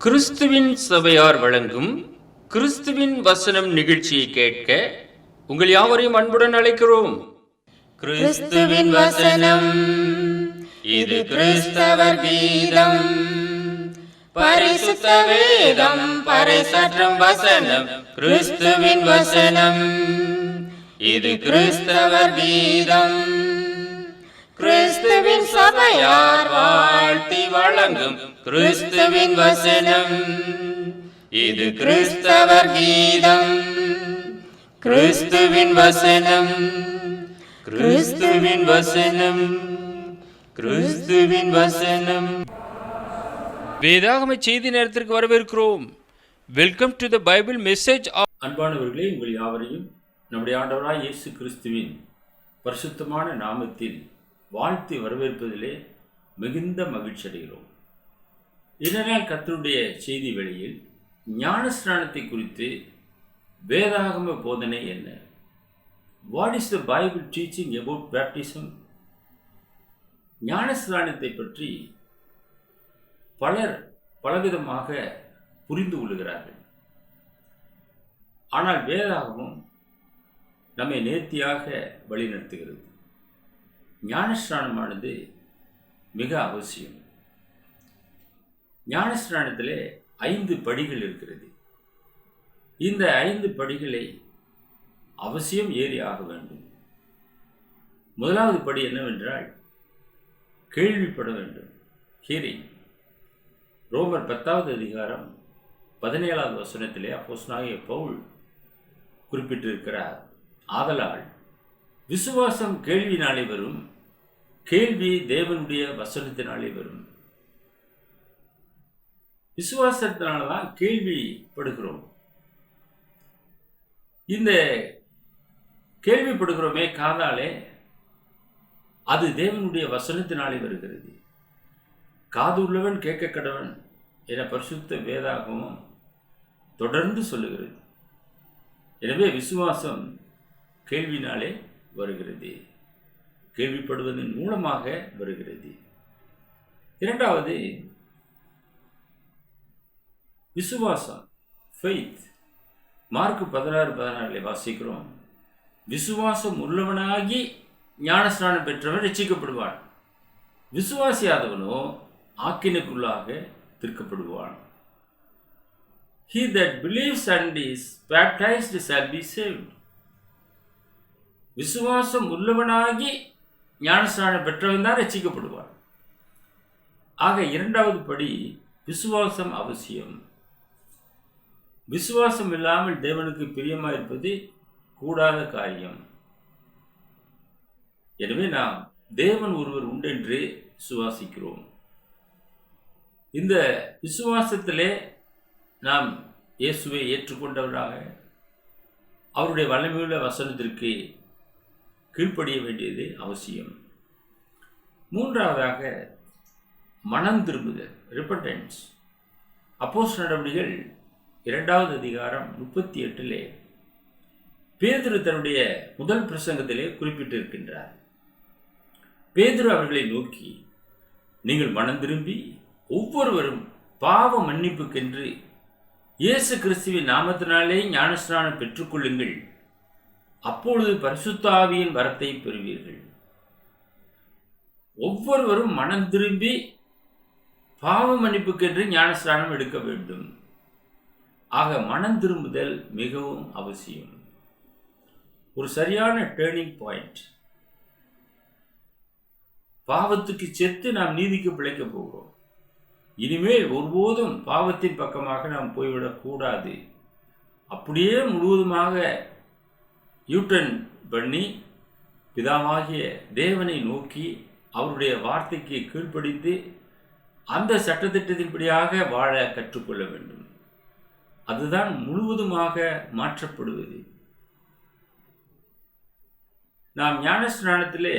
கிறிஸ்துவின் சபையார் வழங்கும் கிறிஸ்துவின் வசனம் நிகழ்ச்சியை கேட்க உங்கள் யாவரையும் அன்புடன் அழைக்கிறோம். கிறிஸ்துவின் வசனம், இது கிறிஸ்தவர் கீதம். பரிசுத்த வேதம் பறைசாற்றும் வசனம், கிறிஸ்துவின் வசனம், இது கிறிஸ்தவர் கீதம். கிறிஸ்துவின் சபையார் வாழ்த்தி வழங்கும் கிறிஸ்துவின் வசனம், இது கிறிஸ்தவர் கீதம். கிறிஸ்துவின் வசனம், கிறிஸ்துவின் வசனம், கிறிஸ்துவின் வசனம். வேதாகம செய்தி நேரத்திற்கு வரவேற்கிறோம். Welcome to the Bible message. அன்பானவர்களே, உங்கள் யாவரையும் நம்முடைய ஆண்டவராய் இயேசு கிறிஸ்துவின் பரிசுத்தமான நாமத்தில் வாழ்த்தி வரவேற்பதிலே மிகுந்த மகிழ்ச்சி அடைகிறோம். இதனால் கர்த்தருடைய செய்தி வேளையில் ஞானஸ்நானத்தை குறித்து வேதாகம போதனை என்ன? What is the Bible teaching about baptism? ஞானஸ்நானத்தை பற்றி பலர் பலவிதமாக புரிந்து கொள்கிறார்கள். ஆனால் வேதாகமம் நம்மை நேர்த்தியாக வழிநடத்துகிறது. ஞானஸ்நானமானது மிக அவசியம். ஞானஸ்நானத்திலே 5 படிகள் இருக்கிறது. இந்த 5 படிகளை அவசியம் ஏறி ஆக வேண்டும். முதலாவது படி என்னவென்றால் கேள்விப்பட வேண்டும். ஹியரிங். ரோமர் 10வது அதிகாரம் 17வது வசனத்திலே அப்போஸ்தலனாகிய பவுல் குறிப்பிட்டிருக்கிறார், ஆதலால் விசுவாசம் கேள்வினாலே வரும், கேள்வி தேவனுடைய வசனத்தினாலே வரும். விசுவாசத்தினால்தான் கேள்விப்படுகிறோம். இந்த கேள்விப்படுகிறோமே காதாலே, அது தேவனுடைய வசனத்தினாலே வருகிறது. காது உள்ளவன் கேட்க கடவன் என பரிசுத்த வேதாகமம் தொடர்ந்து சொல்லுகிறது. எனவே விசுவாசம் கேள்வினாலே வருகிறது, கேள்விப்படுவதன் மூலமாக வருகிறது. இரண்டாவது விசுவாசம், ஃபெய்த். மார்க் 16:16 வாசிக்கிறோம், விசுவாசம் உள்ளவனாகி ஞானஸ்நானம் பெற்றவன் ரட்சிக்கப்படுவான், விசுவாசியாதவனோ ஆக்கினைக்குள்ளாக தீர்க்கப்படுவான். He that believes and is baptized shall be saved. விசுவாசம் உள்ளவனாகி ஞானஸ்நானம் பெற்றவன் தான் ரட்சிக்கப்படுவான். ஆக இரண்டாவது படி விசுவாசம் அவசியம். விசுவாசம் இல்லாமல் தேவனுக்கு பிரியமாயிருப்பது கூடாத காரியம். எனவே நாம் தேவன் ஒருவர் உண்டென்று விசுவாசிக்கிறோம். இந்த விசுவாசத்திலே நாம் இயேசுவை ஏற்றுக்கொண்டவராக அவருடைய வல்லமையுள்ள வசனத்திற்கு கீழ்ப்படிய வேண்டியது அவசியம். மூன்றாவதாக மனம் திரும்புதல், ரிப்பன்டன்ஸ். அப்போஸ்தலர் நடவடிக்கைகள் 2வது அதிகாரம் 38 பேதுரு தன்னுடைய முதல் பிரசங்கத்திலே குறிப்பிட்டிருக்கின்றார். பேதுரு அவர்களை நோக்கி, நீங்கள் மனம் திரும்பி ஒவ்வொருவரும் பாவ மன்னிப்புக்கென்று இயேசு கிறிஸ்துவின் நாமத்தினாலே ஞானஸ்நானம் பெற்றுக்கொள்ளுங்கள், அப்பொழுது பரிசுத்த ஆவியின் வரத்தை பெறுவீர்கள். ஒவ்வொருவரும் மனம் திரும்பி பாவ மன்னிப்புக்கென்று ஞானஸ்நானம் எடுக்க வேண்டும். ஆக மனம் திரும்புதல் மிகவும் அவசியம். ஒரு சரியான டேர்னிங் பாயிண்ட். பாவத்துக்கு செத்து நாம் நீதிக்கு பிழைக்க போகிறோம். இனிமேல் ஒருபோதும் பாவத்தின் பக்கமாக நாம் போய்விடக்கூடாது. அப்படியே முழுவதுமாக யூட்டன் பண்ணி பிதாவாகிய தேவனை நோக்கி அவருடைய வார்த்தைக்கு கீழ்ப்படித்து அந்த சட்டத்திட்டத்தின்படியாக வாழ கற்றுக்கொள்ள வேண்டும். அதுதான் முழுவதுமாக மாற்றப்படுவது. நாம் ஞானஸ்நானத்திலே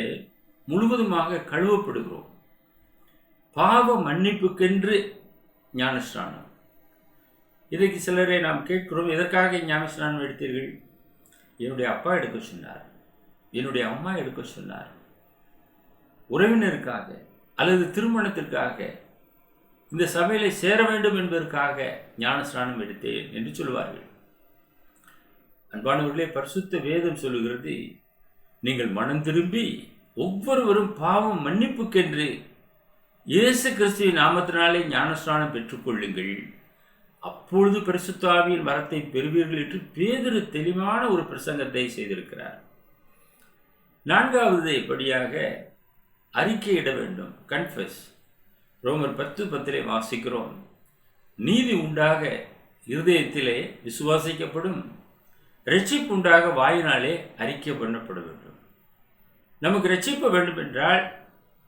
முழுவதுமாக கழுவப்படுகிறோம். பாவ மன்னிப்புக்கென்று ஞானஸ்நானம். இன்றைக்கு சிலரை நாம் கேட்கிறோம், எதற்காக ஞானஸ்நானம் எடுத்தீர்கள்? என்னுடைய அப்பா எடுக்க சொன்னார், என்னுடைய அம்மா எடுக்க சொன்னார், உறவினருக்காக அல்லது திருமணத்திற்காக இந்த சபையிலே சேர வேண்டும் என்பதற்காக ஞானஸ்நானம் எடுத்தேன் என்று சொல்வார்கள். அன்பானவர்களே, பரிசுத்த வேதம் சொல்லுகிறது, நீங்கள் மனம் திரும்பி ஒவ்வொருவரும் பாவம் மன்னிப்புக்கென்று இயேசு கிறிஸ்துவின் நாமத்தினாலே ஞானஸ்நானம் பெற்றுக்கொள்ளுங்கள், அப்பொழுது பரிசுத்த ஆவியின் வரத்தை பெறுவீர்கள் என்று பேதுரு தெளிவான ஒரு பிரசங்கத்தை செய்திருக்கிறார். நான்காவது படியாக அறிக்கையிட வேண்டும், கன்ஃபெஸ். ரோமர் 10:10 வாசிக்கிறோம், நீதி உண்டாக இருதயத்திலே விசுவாசிக்கப்படும், ரட்சிப்பு உண்டாக வாயினாலே அறிக்கை பண்ணப்பட வேண்டும். நமக்கு ரட்சிப்பு வேண்டும் என்றால்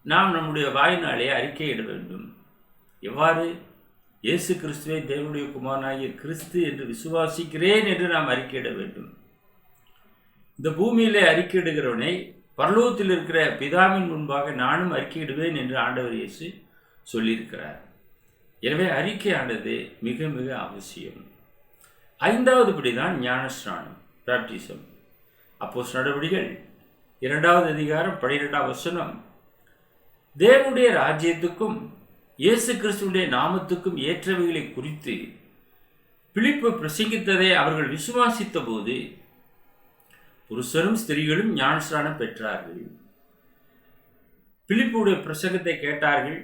நாம் நம்முடைய வாயினாலே அறிக்கையிட வேண்டும். எவ்வாறு? இயேசு கிறிஸ்துவை தேவனுடைய குமாரனாகிய கிறிஸ்து என்று விசுவாசிக்கிறேன் என்று நாம் அறிக்கையிட வேண்டும். இந்த பூமியிலே அறிக்கையிடுகிறவனை பரலோகத்தில் இருக்கிற பிதாவின் முன்பாக நானும் அறிக்கையிடுவேன் என்று ஆண்டவர் இயேசு சொல்லியிருக்கிறார். எனவே அறிக்கையானது மிக மிக அவசியம். ஐந்தாவது படிதான் ஞானஸ்நானம், பேப்டிசம். அப்போஸ்தலர் நடவடிக்கைகள் 2வது அதிகாரம் 12வது வசனம், தேவனுடைய ராஜ்யத்துக்கும் இயேசு கிறிஸ்துவினுடைய நாமத்துக்கும் ஏற்றவைகளை குறித்து பிலிப்பு பிரசங்கித்ததை அவர்கள் விசுவாசித்த போது புருஷரும் ஸ்திரீகளும் ஞானஸ்நானம் பெற்றார்கள். பிலிப்புடைய பிரசங்கத்தை கேட்டார்கள்.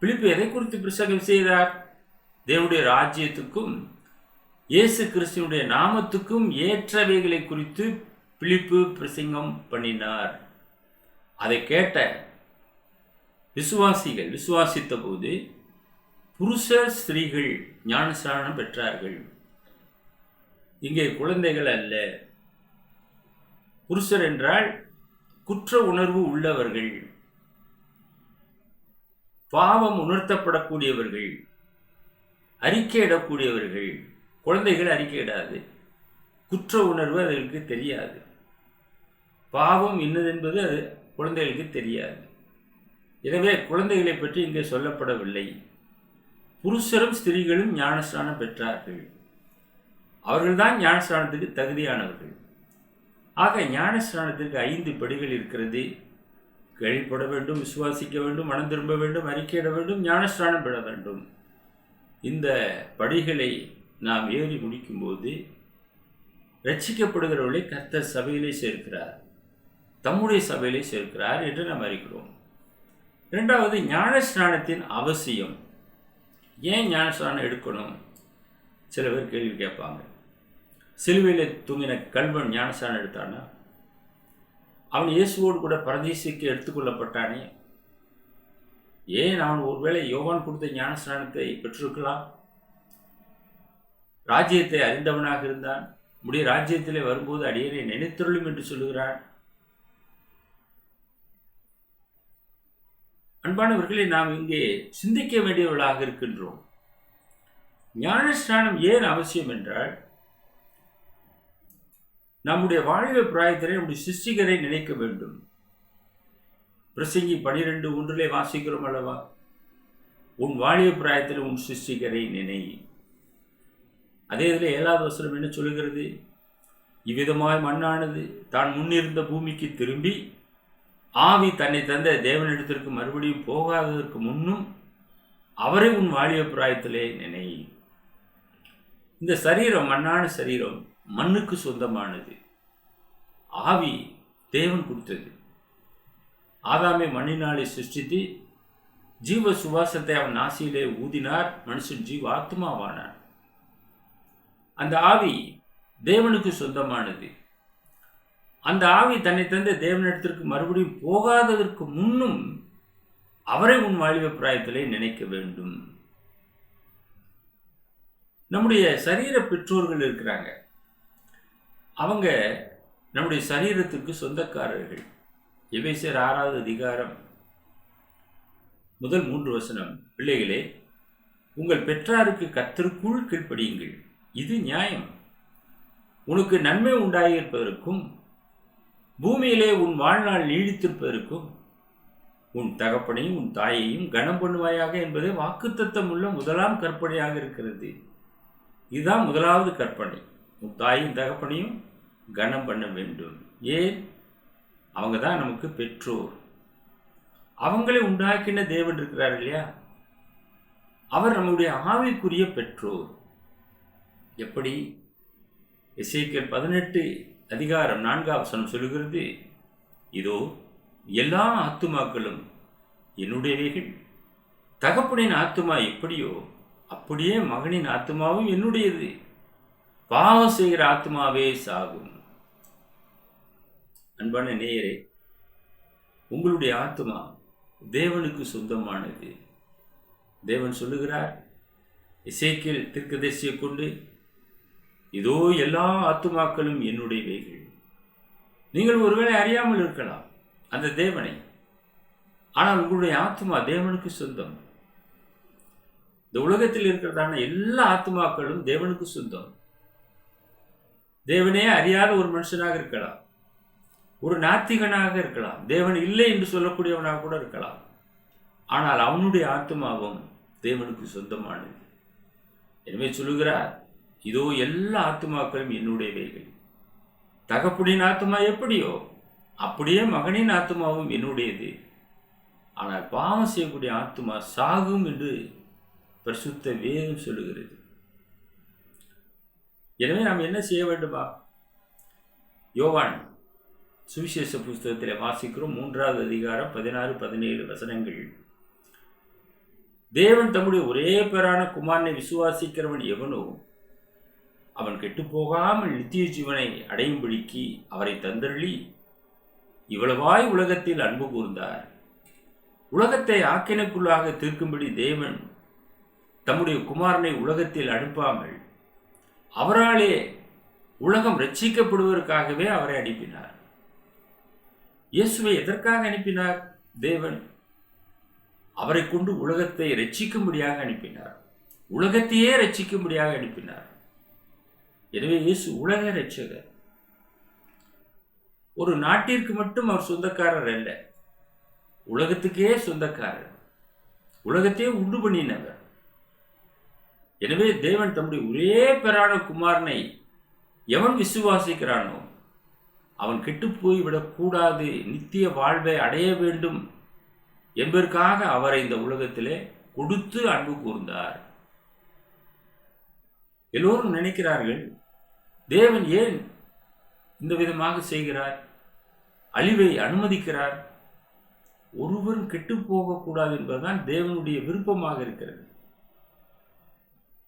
பிலிப்பு எதை குறித்து பிரசங்கம் செய்தார்? தேவனுடைய ராஜ்யத்துக்கும் இயேசு கிறிஸ்துவினுடைய நாமத்துக்கும் ஏற்றவைகளை குறித்து பிலிப்பு பிரசங்கம் பண்ணினார். அதை கேட்ட விசுவாசிகள் விசுவாசித்த போது புருஷர் ஸ்திரீகள் ஞானஸ்நானம் பெற்றார்கள். இங்கே குழந்தைகள் அல்ல. புருஷர் என்றால் குற்ற உணர்வு உள்ளவர்கள், பாவம் உணர்த்தப்படக்கூடியவர்கள், அறிக்கையிடக்கூடியவர்கள். குழந்தைகள் அறிக்கையிடாது, குற்ற உணர்வு அதற்கு தெரியாது, பாவம் இன்னதென்பது அது குழந்தைகளுக்கு தெரியாது. எனவே குழந்தைகளை பற்றி இங்கே சொல்லப்படவில்லை. புருஷரும் ஸ்திரீகளும் ஞானஸ்நானம் பெற்றார்கள். அவர்கள்தான் ஞானஸ்நானத்துக்கு தகுதியானவர்கள். ஆக ஞானஸ்நானத்திற்கு 5 படிகள் இருக்கிறது. கழிப்பட வேண்டும், விசுவாசிக்க வேண்டும், மனம் திரும்ப வேண்டும், அறிக்கையிட வேண்டும், ஞானஸ்நானம் பெற வேண்டும். இந்த படிகளை நாம் ஏறி முடிக்கும்போது ரட்சிக்கப்படுகிறவர்களை கர்த்தர் சபையிலே சேர்க்கிறார், தம்முடைய சபையிலே சேர்க்கிறார் என்று நாம் அறிகிறோம். 2வது, ஞானஸ்நானத்தின் அவசியம். ஏன் ஞானஸ்நானம் எடுக்கணும்? சில பேர் கேள்வி கேட்பாங்க. சிலுவையில் தூங்கின கல்வன் ஞானஸ்நானம் எடுத்தானா? அவன் இயேசுவோடு கூட பரதீசுக்கு எடுத்துக்கொள்ளப்பட்டானே, ஏன் அவன் ஒருவேளை யோவான் கொடுத்த ஞானஸ்நானத்தை பெற்றிருக்கலாம்? ராஜ்யத்தை அறிந்தவனாக இருந்தான். முடிய ராஜ்யத்திலே வரும்போது அடியேனை நினைத்தருளும் என்று சொல்லுகிறான். அன்பானவர்களை, நாம் இங்கே சிந்திக்க வேண்டியவர்களாக இருக்கின்றோம். ஞானஸ்நானம் ஏன் அவசியம் என்றால், நம்முடைய வாழ்வு பிராயத்திலே நம்முடைய சிருஷ்டிகரை நினைக்க வேண்டும். பிரசங்கி 12:1 வாசிக்கிறோம் அல்லவா, உன் வாழிய பிராயத்தில் உன் சிருஷ்டிகரை நினை. அதே இதில் 7வது வசனம் என்ன சொல்லுகிறது? இவ்விதமாய் மண்ணானது தான் முன்னிருந்த பூமிக்கு திரும்பி ஆவி தன்னை தந்த தேவனிடத்திற்கு மறுபடியும் போகாததற்கு முன்னும் அவரை உன் வாழிய பிராயத்திலே நினை. இந்த சரீரம், மண்ணான சரீரம், மண்ணுக்கு சொந்தமானது. ஆவி தேவன் கொடுத்தது. ஆதாமை மண்ணினாலே சிருஷ்டித்து ஜீவ சுவாசத்தை அவன் நாசியிலே ஊதினார். மனுஷன் ஜீவ ஆத்மாவானார். அந்த ஆவி தேவனுக்கு சொந்தமானது. அந்த ஆவி தன்னை தந்த தேவனிடத்திற்கு மறுபடியும் போகாததற்கு முன்னும் அவரை உன் வாழிய பிராயத்திலே நினைக்க வேண்டும். நம்முடைய சரீர பெற்றோர்கள் இருக்கிறாங்க. அவங்க நம்முடைய சரீரத்துக்கு சொந்தக்காரர்கள். எபேசியர் 6வது அதிகாரம் முதல் 3 வசனம், பிள்ளைகளே, உங்கள் பெற்றாருக்கு கர்த்தருக்குள் கீழ்ப்படியுங்கள், இது நியாயம். உனக்கு நன்மை உண்டாயிருப்பதற்கும் பூமியிலே உன் வாழ்நாள் நீடித்திருப்பதற்கும் உன் தகப்பனையும் உன் தாயையும் கனம் பண்ணுவாயாக என்பதே வாக்குத்தத்தம் உள்ள முதலாம் கற்பனையாக இருக்கிறது. இதுதான் முதலாவது கற்பனை. உன் தாயும் தகப்பனையும் கனம் பண்ண வேண்டும். ஏன்? அவங்க தான் நமக்கு பெற்றோர். அவங்களை உண்டாக்கின தேவன் இருக்கிறார் இல்லையா? அவர் நம்முடைய ஆவிக்குரிய பெற்றோர். எப்படி? எசேக்கியேல் 18 அதிகாரம் 4 சொல்லுகிறது, இதோ எல்லா ஆத்துமாக்களும் என்னுடையவைகள். தகப்பனின் ஆத்துமா எப்படியோ அப்படியே மகனின் ஆத்துமாவும் என்னுடையது. பாவம் செய்கிற ஆத்துமாவே சாகும். அன்பான நேயரே, உங்களுடைய ஆத்துமா தேவனுக்கு சொந்தமானது. தேவன் சொல்லுகிறார் எசேக்கியேல் தீர்க்கதரிசியை கொண்டு, இதோ எல்லா ஆத்துமாக்களும் என்னுடையவைகள். நீங்கள் ஒருவேளை அறியாமல் இருக்கலாம் அந்த தேவனை, ஆனால் உங்களுடைய ஆத்துமா தேவனுக்கு சொந்தம். இந்த உலகத்தில் இருக்கிறதான எல்லா ஆத்துமாக்களும் தேவனுக்கு சொந்தம். தேவனே அறியாத ஒரு மனுஷனாக இருக்கலாம், ஒரு நாத்திகனாக இருக்கலாம், தேவன் இல்லை என்று சொல்லக்கூடியவனாக கூட இருக்கலாம். ஆனால் அவனுடைய ஆத்துமாவும் தேவனுக்கு சொந்தமானது. எனவே சொல்லுகிறார், இதோ எல்லா ஆத்துமாக்களும் என்னுடையவைகள். தகப்பனின் ஆத்துமா எப்படியோ அப்படியே மகனின் ஆத்துமாவும் என்னுடையது. ஆனால் பாவம் செய்யக்கூடிய ஆத்துமா சாகும் என்று பரிசுத்த வேதம் சொல்லுகிறது. எனவே நாம் என்ன செய்ய வேண்டுமா? யோவான் சுவிசேஷ புஸ்தகத்தில் வாசிக்கிறோம், 3வது அதிகாரம் 16-17 வசனங்கள். தேவன் தம்முடைய ஒரே பேரான குமாரனை விசுவாசிக்கிறவன் எவனோ அவன் கெட்டு போகாமல் நித்திய ஜீவனை அடையும்படிக்கு அவரை தந்தருளி இவ்வளவாய் உலகத்தில் அன்பு கூர்ந்தார். உலகத்தை ஆக்கினைக்குள்ளாக தீர்க்கும்படி தேவன் தம்முடைய குமாரனை உலகத்தில் அனுப்பாமல் அவராலே உலகம் ரட்சிக்கப்படுவதற்காகவே அவரை அனுப்பினார். இயேசுவை எதற்காக அனுப்பினார்? தேவன் அவரை கொண்டு உலகத்தை ரட்சிக்கும்படியாக அனுப்பினார். உலகத்தையே ரட்சிக்கும்படியாக அனுப்பினார். எனவே இயேசு உலக ரட்சகர். ஒரு நாட்டிற்கு மட்டும் அவர் சொந்தக்காரர் அல்ல, உலகத்துக்கே சொந்தக்காரர். உலகத்தையே உண்டு பண்ணினவர். எனவே தேவன் தம்முடைய ஒரே பேரான குமாரனை எவன் விசுவாசிக்கிறானோ அவன் கெட்டு போய்விடக்கூடாது, நித்திய வாழ்வை அடைய வேண்டும் என்பதற்காக அவரை இந்த உலகத்திலே கொடுத்து அன்பு கூர்ந்தார். எல்லோரும் நினைக்கிறார்கள், தேவன் ஏன் இந்த விதமாக செய்கிறார், அழிவை அனுமதிக்கிறார்? ஒருவரும் கெட்டு போகக்கூடாது என்பதுதான் தேவனுடைய விருப்பமாக இருக்கிறது.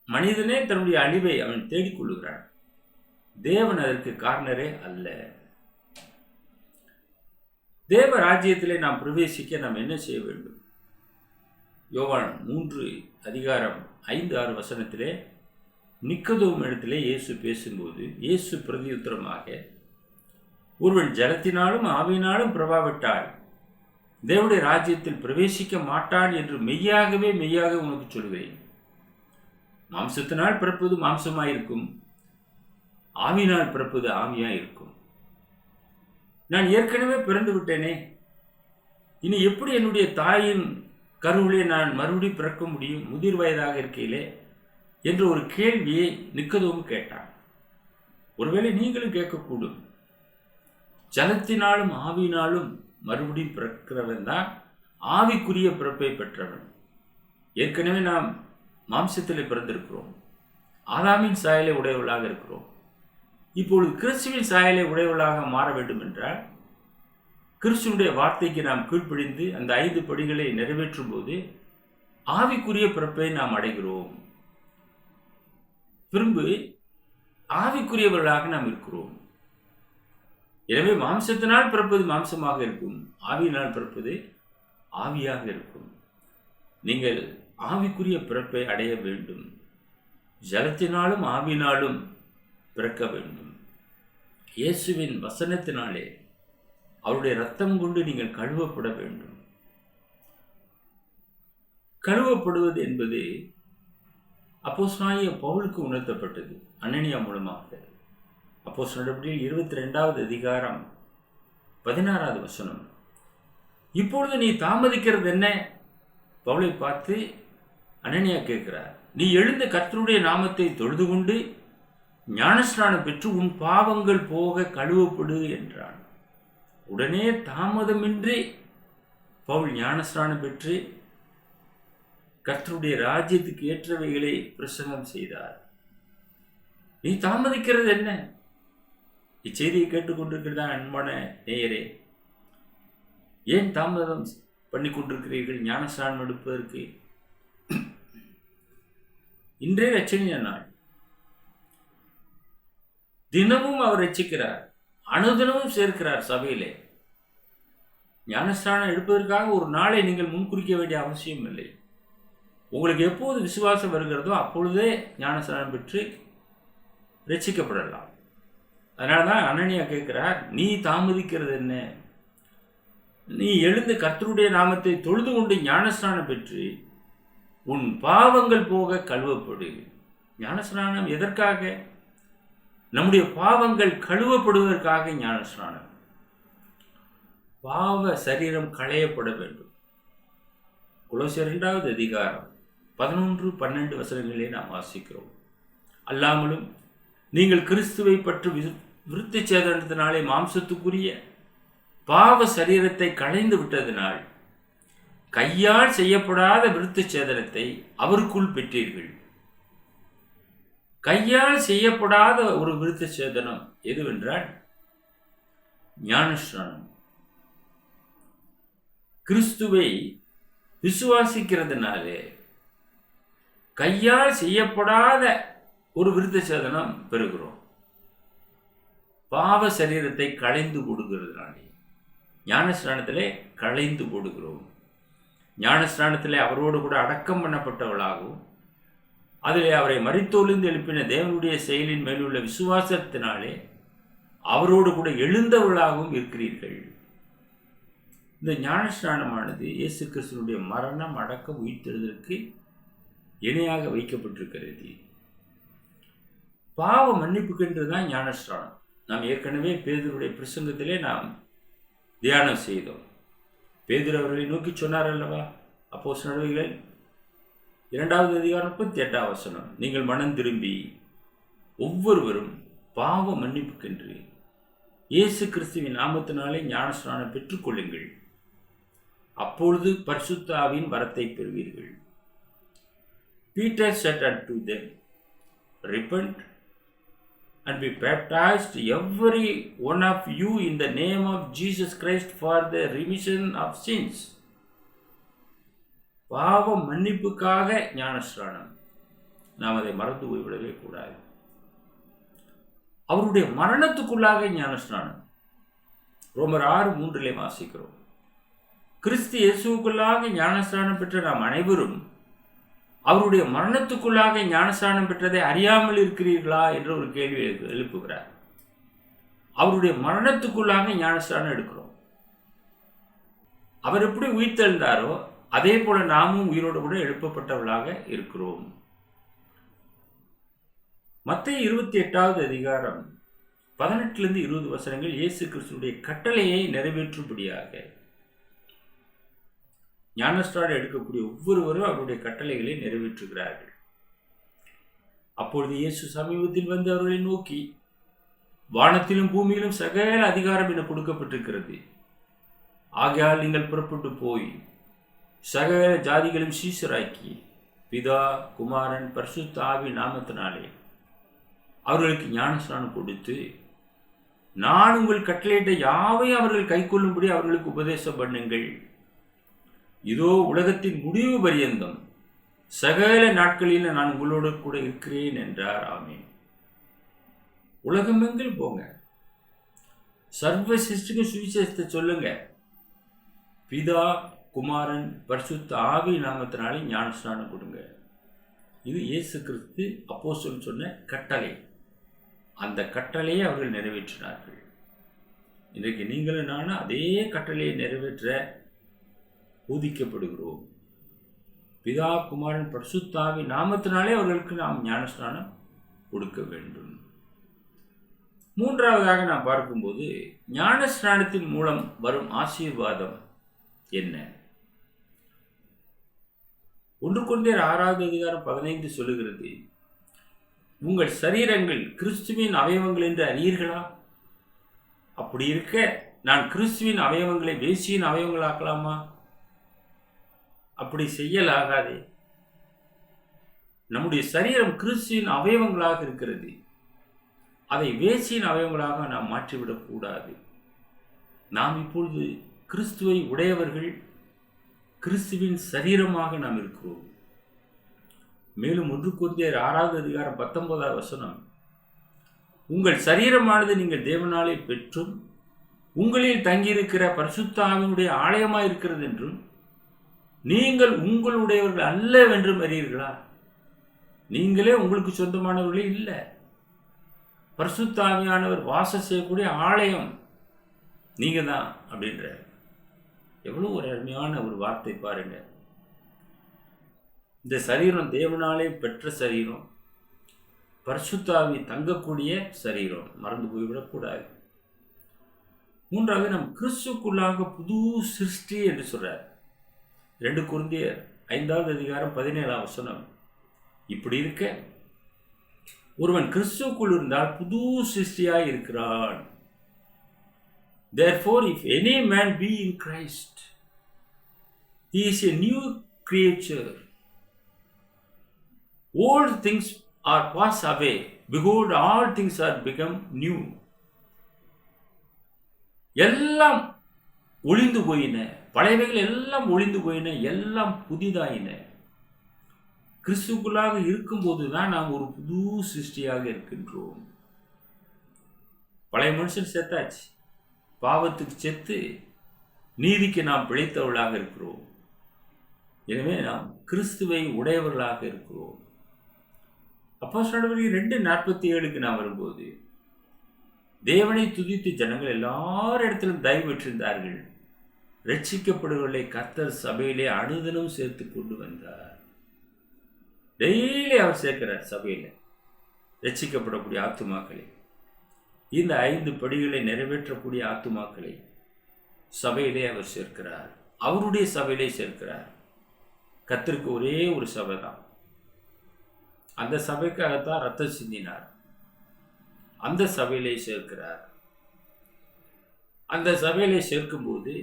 மனிதனே தன்னுடைய அழிவை அவன் தேடிக்கொள்ளுகிறான். தேவன் அதற்கு காரணரே அல்ல. தேவ ராஜ்யத்திலே நாம் பிரவேசிக்க நாம் என்ன செய்ய வேண்டும்? யோவான் 3 அதிகாரம் 5-6 வசனத்திலே நிக்கதோம் இடத்திலே இயேசு பேசும்போது இயேசு பிரதியுத்தரமாக, ஒருவன் ஜலத்தினாலும் ஆவியினாலும் பிரபாவிட்டால் தேவனுடைய ராஜ்யத்தில் பிரவேசிக்க மாட்டான் என்று மெய்யாகவே மெய்யாக உனக்கு சொல்கிறேன். மாம்சத்தினால் பிறப்பது மாம்சமாயிருக்கும், ஆவியினால் பிறப்பது ஆவியாயிருக்கும். நான் ஏற்கனவே பிறந்து விட்டேனே, இனி எப்படி என்னுடைய தாயின் கருவிலே நான் மறுபடியும் பிறக்க முடியும் முதிர் வயதாக இருக்கையிலே என்ற ஒரு கேள்வியை நிக்கதோம் கேட்டான். ஒருவேளை நீங்களும் கேட்கக்கூடும். ஜலத்தினாலும் ஆவியினாலும் மறுபடியும் பிறக்கிறவன் தான் ஆவிக்குரிய பிறப்பை பெற்றவன். ஏற்கனவே நாம் மாம்சத்தில் பிறந்திருக்கிறோம், ஆதாமின் சாயலை உடையவர்களாக இருக்கிறோம். இப்பொழுது கிறிஸ்துவின் சாயலை உடையவர்களாக மாற வேண்டும் என்றால் கிறிஸ்துவனுடைய வார்த்தைக்கு நாம் கீழ்ப்படிந்து அந்த 5 படிகளை நிறைவேற்றும் போது ஆவிக்குரிய பிறப்பை நாம் அடைகிறோம். பின்பு ஆவிக்குரியவர்களாக நாம் இருக்கிறோம். எனவே மாம்சத்தினால் பிறப்பது மாம்சமாக இருக்கும், ஆவியினால் பிறப்பது ஆவியாக இருக்கும். நீங்கள் ஆவிக்குரிய பிறப்பை அடைய வேண்டும். ஜலத்தினாலும் ஆவியினாலும் பிறக்க வேண்டும். இயேசுவின் வசனத்தினாலே அவருடைய இரத்தம் கொண்டு நீங்கள் கழுவப்பட வேண்டும். கழுவப்படுவது என்பது அப்போஸ்தலனாகிய பவுலுக்கு உணர்த்தப்பட்டது அனனியா மூலமாக. அப்போஸ்தலர் நடவடிக்கைகள் 22வது அதிகாரம் 16வது வசனம். இப்பொழுது நீ தாமதிக்கிறது என்ன? பவுலை பார்த்து அனனியா கேட்கிறார், நீ எழுந்த கர்த்தருடைய நாமத்தை தொழுது கொண்டு ஞானஸ்நானம் பெற்று உன் பாவங்கள் போக கழுவப்படு என்றான். உடனே தாமதமின்றி பவுல் ஞானஸ்நானம் பெற்று கர்த்தருடைய ராஜ்யத்துக்கு ஏற்றவைகளை பிரசங்கம் செய்தார். நீ தாமதிக்கிறது என்ன? இச்செய்தியை கேட்டுக்கொண்டிருக்கிறதா அன்பான நேயரே, ஏன் தாமதம் பண்ணி கொண்டிருக்கிறீர்கள் ஞானஸ்நானம் எடுப்பதற்கு? இன்றே ரட்சணிய நாள். தினமும் அவர் ரட்சிக்கிறார், அனுதினமும் சேர்க்கிறார் சபையிலே. ஞானஸ்நானம் எடுப்பதற்காக ஒரு நாளை நீங்கள் முன்குறிக்க வேண்டிய அவசியம் இல்லை. உங்களுக்கு எப்போது விசுவாசம் வருகிறதோ அப்பொழுதே ஞானஸ்நானம் பெற்று ரட்சிக்கப்படலாம். அதனால தான் அனனியா கேட்கிறார், நீ தாமதிக்கிறது என்ன? நீ எழுந்து கர்த்தருடைய நாமத்தை தொழுது கொண்டு ஞானஸ்நானம் பெற்று உன் பாவங்கள் போக கழுவப்படு. ஞானஸ்நானம் எதற்காக? நம்முடைய பாவங்கள் கழுவப்படுவதற்காக ஞானஸ்நானம். பாவ சரீரம் களையப்பட வேண்டும். கொலோசியர் 2வது அதிகாரம் 11-12 வசனங்களிலே நாம் வாசிக்கிறோம். அல்லாமலும் நீங்கள் கிறிஸ்துவை பற்றி விருத்தி சேதனத்தினாலே மாம்சத்துக்குரிய பாவ சரீரத்தை களைந்து விட்டதினால் கையால் செய்யப்படாத விருத்தி சேதனத்தை அவருக்குள் பெற்றீர்கள். கையால் செய்யப்படாத ஒரு விருத்தி சேதனம் எதுவென்றால் ஞானஸ்நானம். கிறிஸ்துவை விசுவாசிக்கிறதுனாலே கையால் செய்யப்படாத ஒரு விருத்த சேதனம் பெறுகிறோம். பாவ சரீரத்தை களைந்து போடுகிறதுனாலே ஞானஸ்நானத்திலே களைந்து போடுகிறோம். ஞானஸ்நானத்திலே அவரோடு கூட அடக்கம் பண்ணப்பட்டவளாகவும் அதிலே அவரை மரித்தோலிருந்து எழுப்பின தேவனுடைய செயலின் மேலுள்ள விசுவாசத்தினாலே அவரோடு கூட எழுந்தவளாகவும் இருக்கிறீர்கள். இந்த ஞானஸ்நானமானது இயேசு கிறிஸ்துவினுடைய மரணம், அடக்கம், உயிர்த்தெழுதலுக்கு இணையாக வைக்கப்பட்டிருக்கிறது. பாவ மன்னிப்புக்கென்று தான் ஞானஸ்நானம். நாம் ஏற்கனவே பேதுருடைய பிரசங்கத்திலே நாம் தியானம் செய்தோம். பேதுரு அவர்களை நோக்கி சொன்னார் அல்லவா, அப்போஸ்தலர் நடவடிக்கைகள் 2வது அதிகாரம் 38வது வசனம், நீங்கள் மனம் திரும்பி ஒவ்வொருவரும் பாவ மன்னிப்புக்கென்று இயேசு கிறிஸ்துவின் நாமத்தினாலே ஞானஸ்நானம் பெற்றுக்கொள்ளுங்கள், அப்பொழுது பரிசுத்த ஆவியின் வரத்தை பெறுவீர்கள். Peter said unto them, repent and be baptized every one of you in the name of Jesus Christ for the remission of sins. பாவ மன்னிப்புக்காக ஞானஸ்நானம். நாம் அதை மறந்து போய்விடவே கூடாது. அவருடைய மரணத்துக்குள்ளாக ஞானஸ்நானம். ரோமர் 6:3 வாசிக்கிறோம். கிறிஸ்து இயேசுவுக்குள்ளாக ஞானஸ்நானம் பெற்ற நாம் அனைவரும் அவருடைய மரணத்துக்குள்ளாக ஞானஸ்நானம் பெற்றதை அறியாமல் இருக்கிறீர்களா என்ற ஒரு கேள்வி எழுப்புகிறார். அவருடைய மரணத்துக்குள்ளாக ஞானஸ்நானம் எடுக்கிறோம். அவர் எப்படி உயிர்த்தெழுந்தாரோ அதே போல நாமும் உயிரோடு கூட எழுப்பப்பட்டவர்களாக இருக்கிறோம். மத்தேயு 28வது அதிகாரம் 18-20 வசனங்கள் இயேசு கிறிஸ்துடைய கட்டளையை நிறைவேற்றும்படியாக ஞானஸ்நானம் எடுக்கக்கூடிய ஒவ்வொருவரும் அவருடைய கட்டளைகளை நிறைவேற்றுகிறார்கள். அப்பொழுது இயேசு சமீபத்தில் வந்து அவர்களை நோக்கி, வானத்திலும் பூமியிலும் சகல அதிகாரம் என கொடுக்கப்பட்டிருக்கிறது. ஆகையால் நீங்கள் புறப்பட்டு போய் சகல ஜாதிகளும் சீஷராக்கி பிதா, குமாரன், பரிசுத்த ஆவி நாமத்தினாலே அவர்களுக்கு ஞானஸ்நானம் கொடுத்து, நான் உங்கள் கட்டளையிட்ட யாவையும் அவர்கள் கைக்கொள்ளும்படி அவர்களுக்கு உபதேசம் பண்ணுங்கள். இதோ உலகத்தின் முடிவு பரியந்தம் சகல நாட்களில் நான் உங்களோடு கூட இருக்கிறேன் என்றார். ஆமென். உலகமெங்கில் போங்க, சர்வ சிருஷ்டிக்கும் சுவிசேஷத்தை சொல்லுங்க. பிதா, குமாரன், பரிசுத்த ஆவி நாமத்தினாலே ஞானஸ்நானம் கொடுங்க. இது இயேசு கிறிஸ்து அப்போஸ்தலன் சொன்ன கட்டளை. அந்த கட்டளையை அவர்கள் நிறைவேற்றினார்கள். இன்றைக்கு நீங்களும் நானும் அதே கட்டளையை நிறைவேற்ற ஊதிக்கப்படுகிறோம். பிதா, குமாரன், பரிசுத்த ஆவி நாமத்தினாலே அவர்களுக்கு நாம் ஞானஸ்நானம் கொடுக்க வேண்டும். மூன்றாவதாக நாம் பார்க்கும்போது ஞானஸ்நானத்தின் மூலம் வரும் ஆசீர்வாதம் என்ன? 1 கொரிந்தியர் 6வது அதிகாரம் 15 சொல்லுகிறது, உங்கள் சரீரங்கள் கிறிஸ்துவின் அவயவங்கள் என்று அறியீர்களா? அப்படி இருக்க நான் கிறிஸ்துவின் அவயவங்களை வேசியின் அவயவங்களாக்கலாமா? அப்படி செய்யலாகாதே. நம்முடைய சரீரம் கிறிஸ்துவின் அவயவங்களாக இருக்கிறது. அதை வேசியின் அவயவங்களாக நாம் மாற்றிவிடக் கூடாது. நாம் இப்பொழுது கிறிஸ்துவை உடையவர்கள், கிறிஸ்துவின் சரீரமாக நாம் இருக்கிறோம். மேலும் 1 கொரிந்தியர் 6வது அதிகாரம் 19வது வசனம், உங்கள் சரீரமானது நீங்கள் தேவனாலே பெற்றும் உங்களில் தங்கியிருக்கிற பரிசுத்த ஆவியினுடைய ஆலயமாய் இருக்கிறது என்றும் நீங்கள் உங்களுடையவர்கள் அல்லவென்றும் அறியீர்களா? நீங்களே உங்களுக்கு சொந்தமானவர்களே இல்லை. பரிசுத்த ஆவியானவர் வாசம் செய்யக்கூடிய ஆலயம் நீங்க தான் அப்படின்ற எவ்வளவு ஒரு அருமையான ஒரு வார்த்தை பாருங்க. இந்த சரீரம் தேவனாலே பெற்ற சரீரம், பரிசுத்த ஆவி தங்கக்கூடிய சரீரம், மறந்து போய்விடக்கூடாது. 3வது, நம் கிறிஸ்துக்குள்ளாக புது சிருஷ்டி என்று சொல்றார். 2 கொரிந்தியர் 5வது அதிகாரம் 17வது வசனம், இப்படி இருக்க ஒருவன் கிறிஸ்துவுக்குள் இருந்தால் புது சிருஷ்டியாய் இருக்கிறான். Therefore, if any man be in Christ, he is a new creature. Old things are passed away. Behold, all things are become new. எல்லாம் ஒளிந்து போயின, பழையவைகள் எல்லாம் ஒளிந்து போயின, எல்லாம் புதிதாயின. கிறிஸ்துக்குள்ளாக இருக்கும்போது தான் நாம் ஒரு புது சிருஷ்டியாக இருக்கின்றோம். பழைய மனுஷன் செத்தாச்சு, பாவத்துக்கு செத்து நீதிக்கு நாம் பிழைத்தவர்களாக இருக்கிறோம். எனவே நாம் கிறிஸ்துவை உடையவர்களாக இருக்கிறோம். அப்போஸ்தலர் 2:47 நாம் வரும்போது, தேவனை துதித்து ஜனங்கள் எல்லாரிடத்திலும் தயவு பெற்றிருந்தார்கள். ரட்சிக்கப்படுவர்களை கர்த்தர் சபையிலே அனுதினம் சேர்த்து கொண்டு வந்தார். டெய்லி அவர் சேர்க்கிறார் சபையில் ரட்சிக்கப்படக்கூடிய ஆத்துமாக்களை. இந்த 5 படிகளை நிறைவேற்றக்கூடிய ஆத்துமாக்களை சபையிலே அவர் சேர்க்கிறார். அவருடைய சபையிலே சேர்க்கிறார். கர்த்தருக்கு ஒரே ஒரு சபை தான். அந்த சபைக்காகத்தான் ரத்தம் சிந்தினார். அந்த சபையிலே சேர்க்கிறார். அந்த சபையிலே சேர்க்கும்போது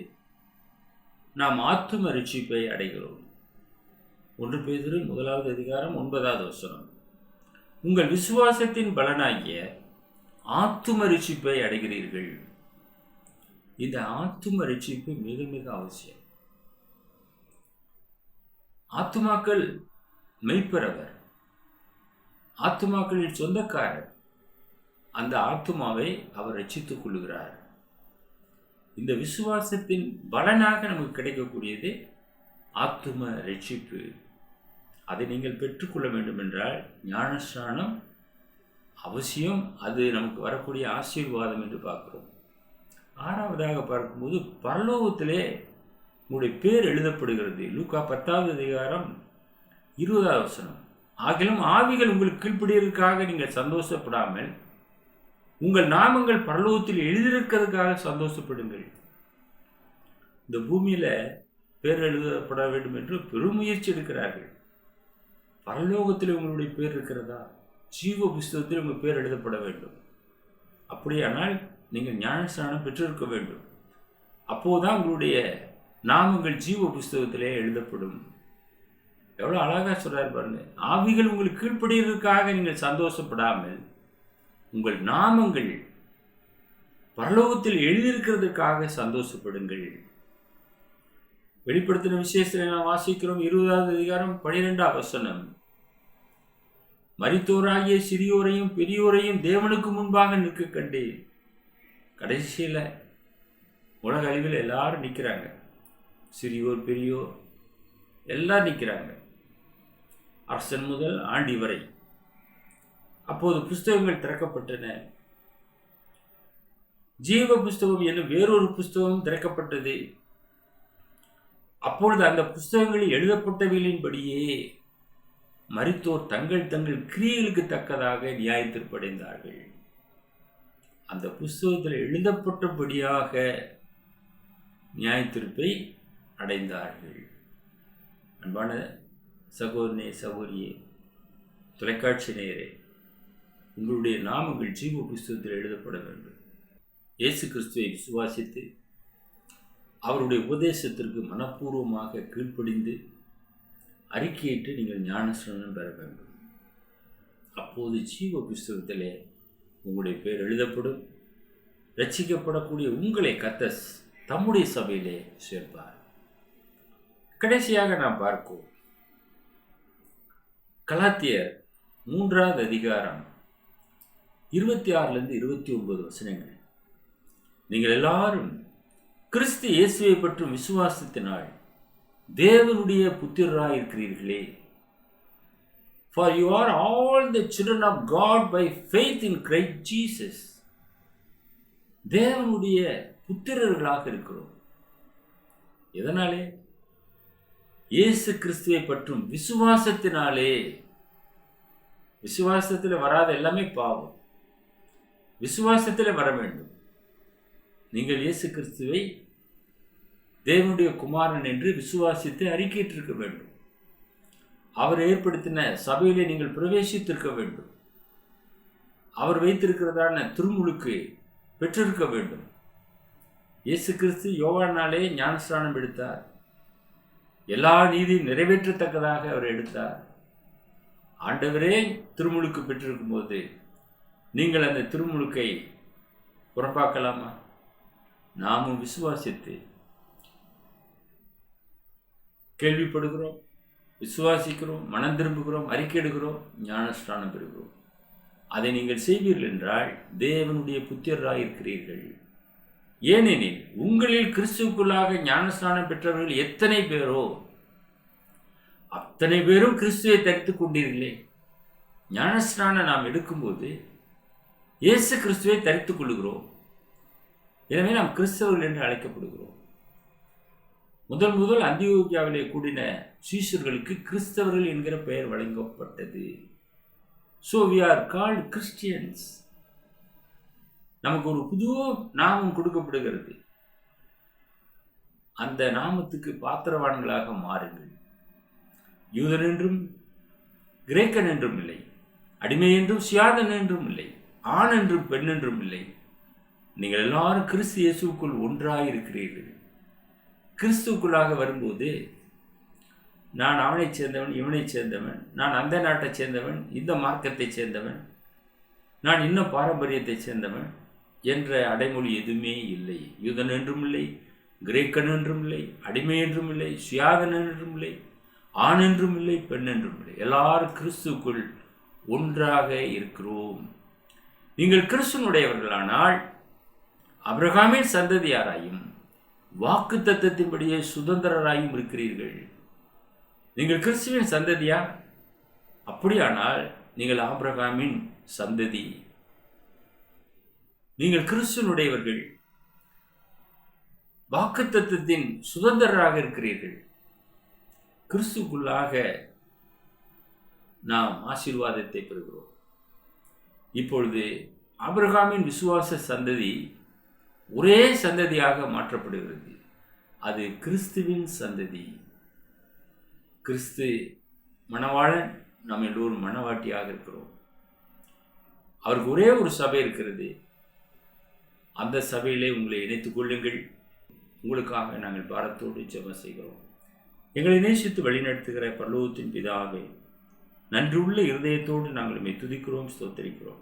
நாம் ஆத்தும ரட்சிப்பை அடைகிறோம். 1 பேதுரு 1வது அதிகாரம் 9வது வசனம், உங்கள் விசுவாசத்தின் பலனாகிய ஆத்தும ரட்சிப்பை அடைகிறீர்கள். இந்த ஆத்தும ரட்சிப்பு மிக மிக அவசியம். ஆத்துமாக்கள் மெய்ப்பரவர், ஆத்துமாக்களின் சொந்தக்காரர். அந்த ஆத்துமாவை அவர் ரட்சித்துக் கொள்கிறார். இந்த விசுவாசத்தின் பலனாக நமக்கு கிடைக்கக்கூடியது ஆத்தும ரட்சிப்பு. அதை நீங்கள் பெற்றுக்கொள்ள வேண்டும் என்றால் ஞானஸ்நானம் அவசியம். அது நமக்கு வரக்கூடிய ஆசீர்வாதம் என்று பார்க்கிறோம். 6வதாக பார்க்கும்போது, பரலோகத்திலே உங்களுடைய பேர் எழுதப்படுகிறது. லூக்கா 10வது அதிகாரம் 20வது வசனம், ஆகிலும் ஆவிகள் உங்களுக்கு கீழ்ப்படியதற்காக நீங்கள் சந்தோஷப்படாமல் உங்கள் நாமங்கள் பரலோகத்தில் எழுதியிருக்கிறதுக்காக சந்தோஷப்படுங்கள். இந்த பூமியில பேர் எழுதப்பட வேண்டும் என்று பெருமுயற்சி எடுக்கிறார்கள். பரலோகத்தில் உங்களுடைய பேர் இருக்கிறதா? ஜீவ புஸ்தகத்தில் உங்கள் பேர் எழுதப்பட வேண்டும். அப்படியானால் நீங்கள் ஞானஸ்நானம் பெற்றிருக்க வேண்டும். அப்போதுதான் உங்களுடைய நாமங்கள் ஜீவ புஸ்தகத்திலே எழுதப்படும். எவ்வளோ அழகா சொல்றாரு பாருங்க. ஆவிகள் உங்களுக்கு கீழ்ப்படியதற்காக நீங்கள் சந்தோஷப்படாமல் உங்கள் நாமங்கள் பரலோகத்தில் எழுதியிருக்கிறதுக்காக சந்தோஷப்படுங்கள். வெளிப்படுத்தின விசேஷத்தில் நாம் வாசிக்கிறோம் 20வது அதிகாரம் 12வது வசனம், மரித்தோராகிய சிறியோரையும் பெரியோரையும் தேவனுக்கு முன்பாக நிற்க கண்டேன். கடைசியில உலக அழிவில் எல்லாரும் நிற்கிறாங்க. சிறியோர் பெரியோர் எல்லாம் நிற்கிறாங்க, அரசன் முதல் ஆண்டி வரை. அப்போது புஸ்தகங்கள் திறக்கப்பட்டன. ஜீவ புஸ்தகம் என்னும் வேறொரு புஸ்தகம் திறக்கப்பட்டது. அப்பொழுது அந்த புஸ்தகங்களில் எழுதப்பட்டவைகளின்படியே மரித்தோர் தங்கள் தங்கள் கிரியைகளுக்கு தக்கதாக நியாயத்தீர்ப்படைந்தார்கள். அந்த புஸ்தகத்தில் எழுதப்பட்டபடியாக நியாயத்தீர்ப்பை அடைந்தார்கள். அன்பான சகோதரனே, சகோதரியே, தொலைக்காட்சி நேயரே, உங்களுடைய நாமங்கள் ஜீவ புஸ்தகத்தில் எழுதப்பட வேண்டும். இயேசு கிறிஸ்துவை விசுவாசித்து அவருடைய உபதேசத்திற்கு மனப்பூர்வமாக கீழ்ப்படிந்து அறிக்கையிட்டு நீங்கள் ஞானஸ்நானம் பெற வேண்டும். அப்போது ஜீவ புஸ்தகத்திலே உங்களுடைய பேர் எழுதப்படும். ரட்சிக்கப்படக்கூடிய உங்களை கர்த்தர் தம்முடைய சபையிலே சேர்ப்பார். கடைசியாக நாம் பார்ப்போம் கலாத்தியர் 3வது அதிகாரம் 26 29 வசனங்கள். நீங்கள் எல்லாரும் கிறிஸ்து இயேசுவை பற்றும் விசுவாசத்தினால் தேவனுடைய புத்திரராய் இருக்கிறீர்களே. For you are all the children of God by faith in Christ Jesus. தேவனுடைய புத்திரர்களாக இருக்கிறோம். எதனாலே? இயேசு கிறிஸ்துவை பற்றும் விசுவாசத்தினாலே. விசுவாசத்தில் வராத எல்லாமே பாவம். விசுவாசத்தில் வர வேண்டும். நீங்கள் இயேசு கிறிஸ்துவை தேவனுடைய குமாரன் என்று விசுவாசித்து அறிக்கையிட்டிருக்க வேண்டும். அவர் ஏற்படுத்தின சபையிலே நீங்கள் பிரவேசித்திருக்க வேண்டும். அவர் வைத்திருக்கிறதான திருமுழுக்கு பெற்றிருக்க வேண்டும். இயேசு கிறிஸ்து யோவானாலே ஞானஸ்நானம் எடுத்தார். எல்லா நீதியும் நிறைவேற்றத்தக்கதாக அவர் எடுத்தார். ஆண்டவரே திருமுழுக்கு பெற்றிருக்கும் போது நீங்கள் அந்த திருமுழுக்கை புறப்பாக்கலாமா? நாமும் விசுவாசித்து கேள்விப்படுகிறோம், விசுவாசிக்கிறோம், மனம் திரும்புகிறோம், அறிக்கையிடுகிறோம், ஞானஸ்நானம் பெறுகிறோம். அதை நீங்கள் செய்வீர்கள் என்றால் தேவனுடைய புத்திரராயிருக்கிறீர்கள். ஏனெனில் உங்களில் கிறிஸ்துவுக்குள்ளாக ஞானஸ்நானம் பெற்றவர்கள் எத்தனை பேரோ அத்தனை பேரும் கிறிஸ்துவை தரித்துக் கொண்டீர்களே. ஞானஸ்நானம் நாம் எடுக்கும்போது இயேசு கிறிஸ்துவை தரித்துக் கொள்ளுகிறோம். எனவே நாம் கிறிஸ்தவர்கள் என்று அழைக்கப்படுகிறோம். முதல் அந்தியோகியாவிலே கூடின சீஷர்களுக்கு கிறிஸ்தவர்கள் என்கிற பெயர் வழங்கப்பட்டது. So we are called Christians. நமக்கு ஒரு புது நாமம் கொடுக்கப்படுகிறது. அந்த நாமத்துக்கு பாத்திரவான்களாக மாறுங்கள். யூதன் என்றும் கிரேக்கன் என்றும் இல்லை, அடிமை என்றும் சுயாதன் என்றும் இல்லை, ஆண் என்றும் பெண் என்றும் இல்லை. நீங்கள் எல்லாரும் கிறிஸ்து இயேசுக்குள் ஒன்றாயிருக்கிறீர்கள். கிறிஸ்துக்குள்ளாக வரும்போது நான் அவனைச் சேர்ந்தவன், இவனைச் சேர்ந்தவன், நான் அந்த நாட்டைச் சேர்ந்தவன், இந்த மார்க்கத்தைச் சேர்ந்தவன், நான் இன்னும் பாரம்பரியத்தைச் சேர்ந்தவன் என்ற அடைமொழி எதுவுமே இல்லை. யூதன் என்றும் இல்லை, கிரேக்கன் என்றும் இல்லை, அடிமை என்றும் இல்லை, சுயாதன் என்றும் இல்லை, ஆண் என்றும் இல்லை, பெண் என்றும் இல்லை. எல்லாரும் கிறிஸ்துக்குள் ஒன்றாக இருக்கிறோம். நீங்கள் கிறிஸ்துவனுடையவர்களானால் ஆபிரகாமின் சந்ததியாராயும் வாக்கு தத்தத்தின்படியே சுதந்திரராயும் இருக்கிறீர்கள். நீங்கள் கிறிஸ்துவின் சந்ததியா? அப்படியானால் நீங்கள் ஆபிரகாமின் சந்ததி. நீங்கள் கிறிஸ்துவனுடையவர்கள், வாக்கு தத்தத்தின் சுதந்திரராக இருக்கிறீர்கள். கிறிஸ்துக்குள்ளாக நாம் ஆசீர்வாதத்தை பெறுகிறோம். இப்பொழுது ஆபிரகாமின் விசுவாச சந்ததி ஒரே சந்ததியாக மாற்றப்படுகிறது. அது கிறிஸ்துவின் சந்ததி. கிறிஸ்து மணவாளன், நாம் எல்லோரும் மணவாட்டியாக இருக்கிறோம். அவருக்கு ஒரே ஒரு சபை இருக்கிறது. அந்த சபையிலே உங்களை இணைத்துக் கொள்ளுங்கள். உங்களுக்காக நாங்கள் பாரத்தோடு ஜெபம் செய்கிறோம். எங்களை நேசித்து வழிநடத்துகிற பரலோகத்தின் பிதாவே, நன்றியுள்ள இருதயத்தோடு நாங்கள் உம்மை துதிக்கிறோம், ஸ்தோத்திரிக்கிறோம்.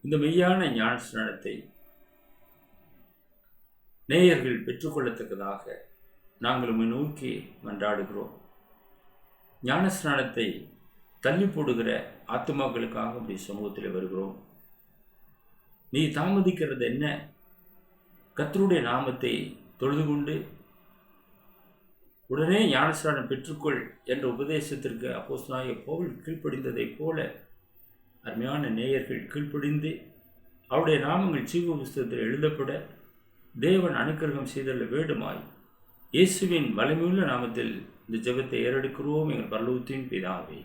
இந்த மெய்யான ஞானஸ்நானத்தை நேயர்கள் பெற்றுக்கொள்ளத்தக்கதாக நாங்கள் உம்மை நோக்கி மன்றாடுகிறோம். ஞானஸ்நானத்தை தள்ளி போடுகிற ஆத்துமாக்களுக்காக அப்படி சமூகத்தில் வருகிறோம். நீ தாமதிக்கிறது என்ன? கர்த்தருடைய நாமத்தை தொழுது கொண்டு உடனே ஞானஸ்நானம் பெற்றுக்கொள் என்ற உபதேசத்திற்கு அப்போஸ்தலனாகிய பவுல் கீழ்ப்படிந்ததைப் போல அருமையான நேயர்கள் கீழ்ப்படிந்து அவருடைய நாமங்கள் ஜீவ புஸ்தகத்தில் எழுதப்பட தேவன் அனுக்கிரகம் செய்தல்ல வேண்டுமாய் இயேசுவின் வலிமையுள்ள நாமத்தில் இந்த ஜெபத்தை ஏறெடுக்கிறோம் எங்கள் பரலோகத்தின் பிதாவே.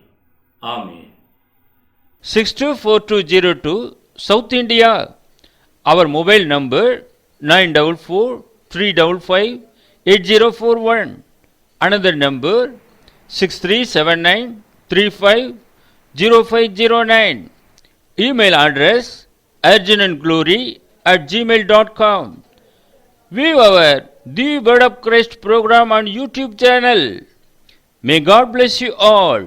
ஆமென். 624202 South India. Our mobile number 9435558041. Another number 6379350509. Email address urgentandglory@gmail.com. View our The Word of Christ program on YouTube channel. May God bless you all.